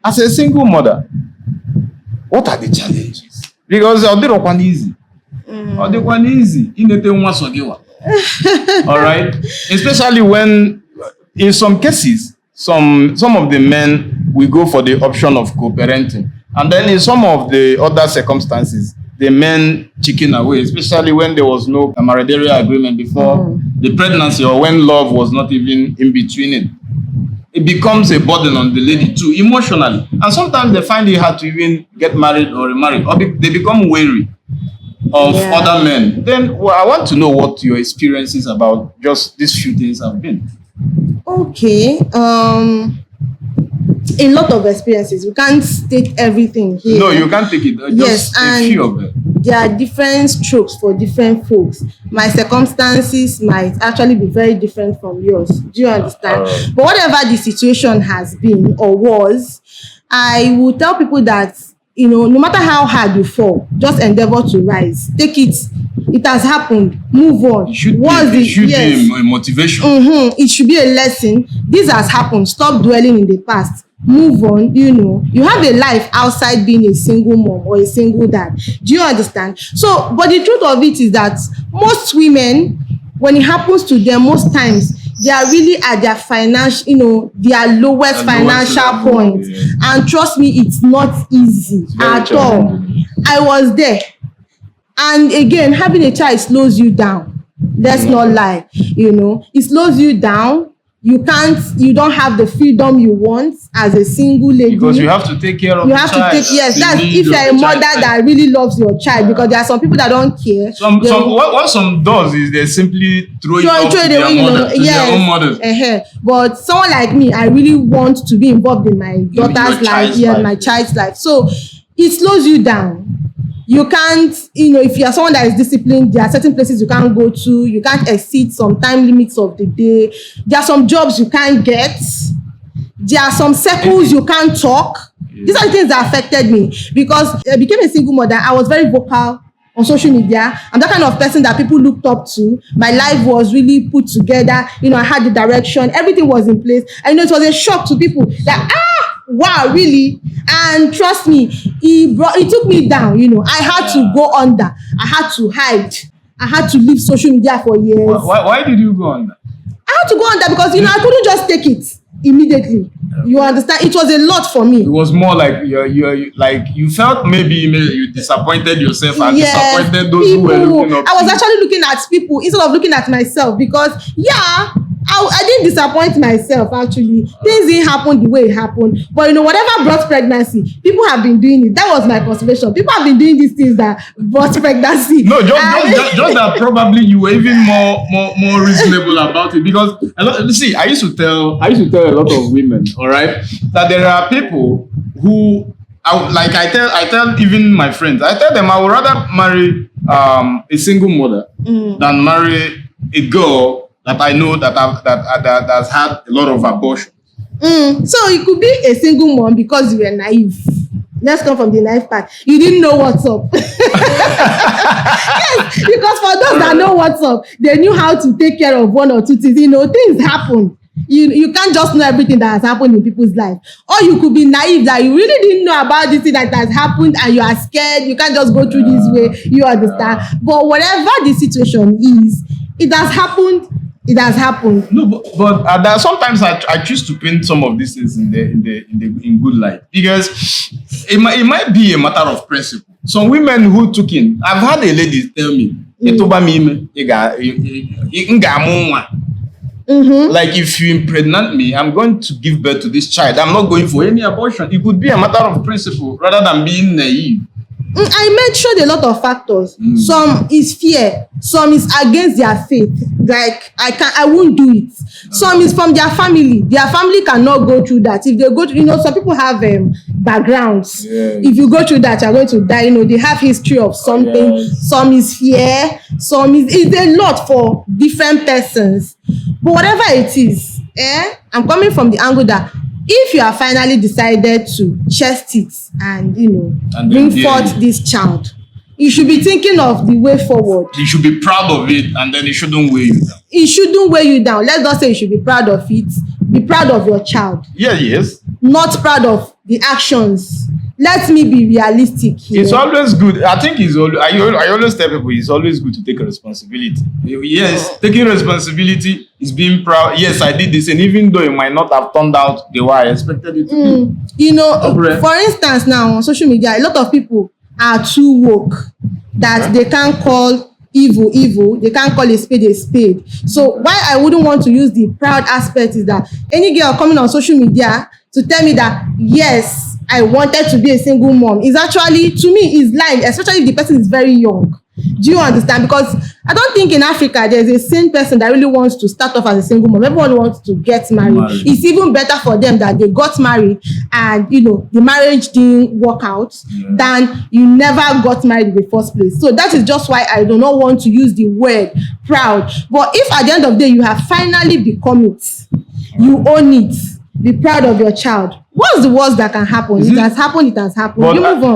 as a single mother, what are the challenges? Because they're not easy. They're not easy. All right. Especially when, in some cases, some of the men will go for the option of co-parenting, and then in some of the other circumstances, the men chicken away, especially when there was no camaraderie agreement before the pregnancy, or when love was not even in between it. It becomes a burden on the lady too, emotionally. And sometimes they find it hard to even get married or remarried, or they become wary of other men. Then I want to know what your experiences about just these few things have been. Okay. A lot of experiences. We can't take everything here. No, you can't take it. Just a few of them. There are different strokes for different folks. My circumstances might actually be very different from yours. Do you understand? But whatever the situation has been or was, I will tell people that, you know, no matter how hard you fall, just endeavor to rise. Take it. It has happened. Move on. It should be a motivation. It should be a lesson. This has happened. Stop dwelling in the past. Move on. You know, you have a life outside being a single mom or a single dad. Do you understand? So, but the truth of it is that most women, when it happens to them, most times they are really at their financial, you know, their lowest financial point. Yeah. And trust me, it's not easy at all. I was there. And again, having a child slows you down. Let's not lie. You know, it slows you down. You don't have the freedom you want as a single lady. Because you have to take care of the child. That's if you're a mother that really loves your child. Because there are some people that don't care. What some does is they simply throw it off to their mother, to their own mothers. But someone like me, I really want to be involved in my daughter's life, my child's life. So it slows you down. You can't, you know, if you are someone that is disciplined, there are certain places you can't go to. You can't exceed some time limits of the day. There are some jobs you can't get. There are some circles you can't talk. These are the things that affected me. Because I became a single mother, I was very vocal on social media. I'm that kind of person that people looked up to. My life was really put together. You know, I had the direction. Everything was in place. I know it was a shock to people that, wow, really? And trust me, it took me down. You know, I had to go under. I had to hide. I had to leave social media for years. Why did you go under? I had to go under because, you know, I couldn't just take it immediately. You understand? It was a lot for me. It was more like you felt maybe you disappointed yourself and disappointed those people, who were looking up. I was actually looking at people instead of looking at myself because I didn't disappoint myself actually. Things didn't happen the way it happened. But you know, whatever brought pregnancy, people have been doing it. That was my consideration. People have been doing these things that brought pregnancy. No, just that probably you were even more reasonable about it because I used to tell a lot of women, all right, that there are people who I tell even my friends, I tell them I would rather marry a single mother than marry a girl that I know that has had a lot of abortion. So you could be a single mom because you were naive. Let's come from the naive part. You didn't know what's up. Yes, because for those that know what's up, they knew how to take care of one or two things. You know, things happen. You can't just know everything that has happened in people's life. Or you could be naive that you really didn't know about this thing that has happened and you are scared. You can't just go through this way. You understand? But whatever the situation is, it has happened. It has happened. No, but sometimes I choose to paint some of these things in good light because it might be a matter of principle. Some women who took in, I've had a lady tell me, like if you impregnate me, I'm going to give birth to this child. I'm not going for any abortion. It could be a matter of principle rather than being naive. I mentioned a lot of factors. Some is fear. Some is against their faith. Like I won't do it. Some is from their family. Their family cannot go through that. If they go through, you know, some people have backgrounds. Yeah. If you go through that, you're going to die. You know, they have history of something. Yes. Some is fear. Some is it's a lot for different persons. But whatever it is, I'm coming from the angle that if you have finally decided to chest it and, you know, bring forth this child, you should be thinking of the way forward. You should be proud of it and then it shouldn't weigh you down. It shouldn't weigh you down. Let's not say you should be proud of it. Be proud of your child. Yeah, yes. not proud of the actions. Let me be realistic here. It's always good. I think I always tell people it's always good to take responsibility. Yes, taking responsibility is being proud. Yes, I did this, and even though it might not have turned out the way I expected it to do. You know, for instance, now on social media, a lot of people are too woke that they can't call evil, they can't call a spade. So why I wouldn't want to use the proud aspect is that any girl coming on social media to tell me that yes, I wanted to be a single mom is actually, to me, is lying, especially if the person is very young. Do you understand? Because I don't think in Africa there's a sane person that really wants to start off as a single mom. Everyone wants to get married. It's even better for them that they got married and, you know, the marriage didn't work out than you never got married in the first place. So that is just why I do not want to use the word proud. But if at the end of the day you have finally become it, you own it, be proud of your child. What's the worst that can happen? It has happened. You move on.